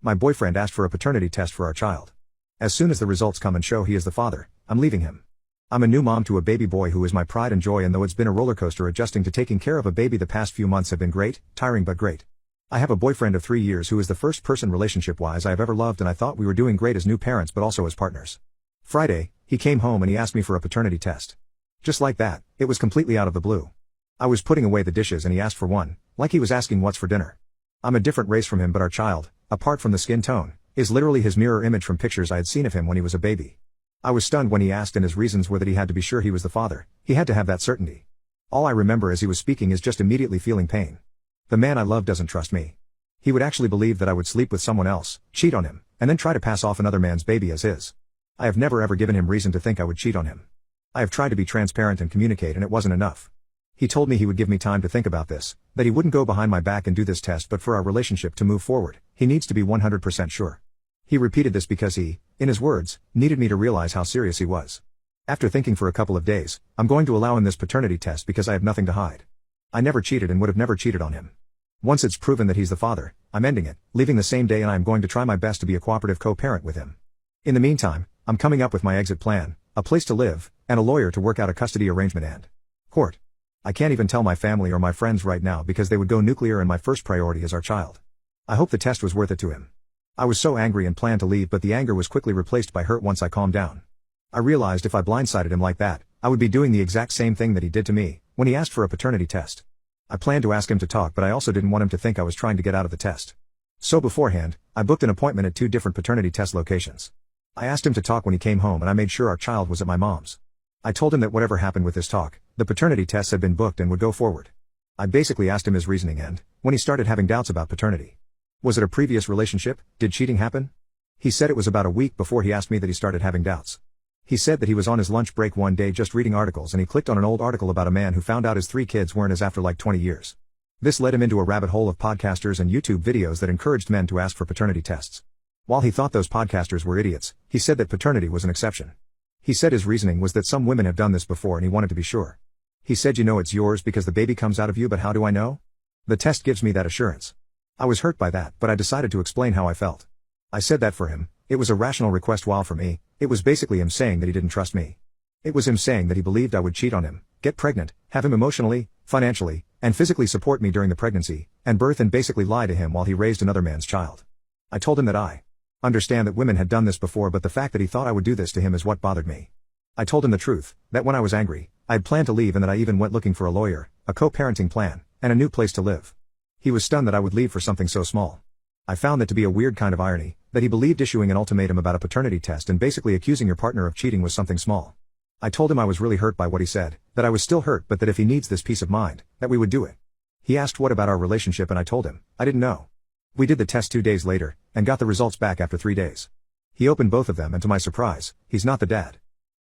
My boyfriend asked for a paternity test for our child. As soon as the results come and show he is the father, I'm leaving him. I'm a new mom to a baby boy who is my pride and joy, and though it's been a roller coaster adjusting to taking care of a baby, the past few months have been great, tiring but great. I have a boyfriend of 3 years who is the first person relationship-wise I have ever loved, and I thought we were doing great as new parents but also as partners. Friday, he came home and he asked me for a paternity test. Just like that, it was completely out of the blue. I was putting away the dishes and he asked for one, like he was asking what's for dinner. I'm a different race from him, but our child, apart from the skin tone, is literally his mirror image from pictures I had seen of him when he was a baby. I was stunned when he asked, and his reasons were that he had to be sure he was the father. He had to have that certainty. All I remember as he was speaking is just immediately feeling pain. The man I love doesn't trust me. He would actually believe that I would sleep with someone else, cheat on him, and then try to pass off another man's baby as his. I have never ever given him reason to think I would cheat on him. I have tried to be transparent and communicate, and it wasn't enough. He told me he would give me time to think about this, that he wouldn't go behind my back and do this test, but for our relationship to move forward, he needs to be 100% sure. He repeated this because he, in his words, needed me to realize how serious he was. After thinking for a couple of days, I'm going to allow him this paternity test because I have nothing to hide. I never cheated and would have never cheated on him. Once it's proven that he's the father, I'm ending it, leaving the same day, and I'm going to try my best to be a cooperative co-parent with him. In the meantime, I'm coming up with my exit plan, a place to live, and a lawyer to work out a custody arrangement and court. I can't even tell my family or my friends right now because they would go nuclear, and my first priority is our child. I hope the test was worth it to him. I was so angry and planned to leave, but the anger was quickly replaced by hurt once I calmed down. I realized if I blindsided him like that, I would be doing the exact same thing that he did to me when he asked for a paternity test. I planned to ask him to talk, but I also didn't want him to think I was trying to get out of the test. So beforehand, I booked an appointment at 2 different paternity test locations. I asked him to talk when he came home, and I made sure our child was at my mom's. I told him that whatever happened with this talk, the paternity tests had been booked and would go forward. I basically asked him his reasoning, and when he started having doubts about paternity. Was it a previous relationship? Did cheating happen? He said it was about a week before he asked me that he started having doubts. He said that he was on his lunch break one day just reading articles, and he clicked on an old article about a man who found out his 3 kids weren't his after like 20 years. This led him into a rabbit hole of podcasters and YouTube videos that encouraged men to ask for paternity tests. While he thought those podcasters were idiots, he said that paternity was an exception. He said his reasoning was that some women have done this before and he wanted to be sure. He said, you know, it's yours because the baby comes out of you, but how do I know? The test gives me that assurance. I was hurt by that, but I decided to explain how I felt. I said that for him, it was a rational request, while for me, it was basically him saying that he didn't trust me. It was him saying that he believed I would cheat on him, get pregnant, have him emotionally, financially, and physically support me during the pregnancy and birth, and basically lie to him while he raised another man's child. I told him that I understand that women had done this before, but the fact that he thought I would do this to him is what bothered me. I told him the truth, that when I was angry, I had planned to leave, and that I even went looking for a lawyer, a co-parenting plan, and a new place to live. He was stunned that I would leave for something so small. I found that to be a weird kind of irony, that he believed issuing an ultimatum about a paternity test and basically accusing your partner of cheating was something small. I told him I was really hurt by what he said, that I was still hurt, but that if he needs this peace of mind, that we would do it. He asked what about our relationship, and I told him I didn't know. We did the test 2 days later, and got the results back after 3 days. He opened both of them, and to my surprise, he's not the dad.